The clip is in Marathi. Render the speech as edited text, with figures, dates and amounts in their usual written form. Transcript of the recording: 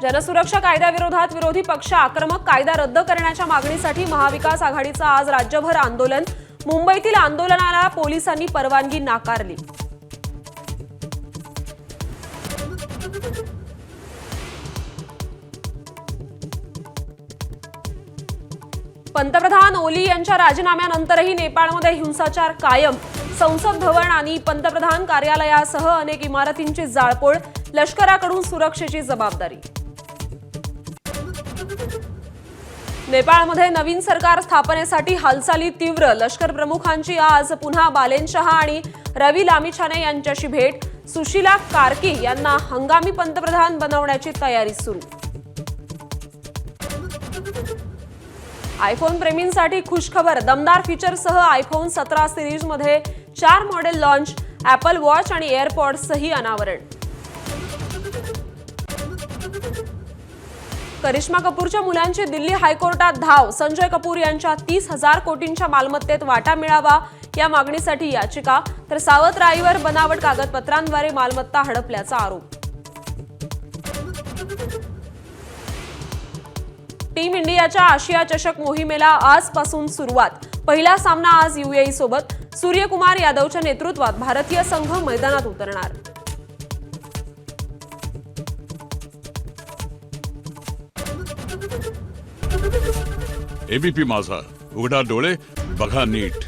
जनसुरक्षा कायद्याविरोधात विरोधी पक्ष आक्रमक कायदा रद्द करण्याच्या मागणीसाठी महाविकास आघाडीचं आज राज्यभर आंदोलन। मुंबईतील आंदोलनाला पोलिसांनी परवानगी नाकारली। पंतप्रधान ओली यांच्या राजीनाम्यानंतरही नेपाळमध्ये हिंसाचार कायम। संसद भवन आणि पंतप्रधान कार्यालयासह अनेक इमारतींची जाळपोळ। लष्कराकडून सुरक्षेची जबाबदारी। नेपाळमध्ये नवीन सरकार स्थापनेसाठी हालचाली तीव्र। लष्कर प्रमुखांची आज पुन्हा बालेनशहा आणि रवी लामिछाने यांच्याशी भेट। सुशीला कार्की यांना हंगामी पंतप्रधान बनवण्याची तयारी सुरू। आयफोन प्रेमींसाठी खुशखबर। दमदार फीचरसह आयफोन 17 सिरीजमध्ये 4 मॉडेल लॉन्च। ॲपल वॉच आणि एअरपॉड्सही अनावरण। करिश्मा कपूरच्या मुलांची दिल्ली हायकोर्टात धाव। संजय कपूर यांच्या 30,000 कोटींच्या मालमत्तेत वाटा मिळावा या मागणीसाठी याचिका। तर सावत राईवर बनावट कागदपत्रांद्वारे मालमत्ता हडपल्याचा आरोप। टीम इंडियाच्या आशिया चषक मोहिमेला आजपासून सुरुवात। पहिला सामना आज UAE सोबत। सूर्यकुमार यादवच्या नेतृत्वात भारतीय संघ मैदानात उतरणार। ABP माझा, उघडा डोळे बघा नीट।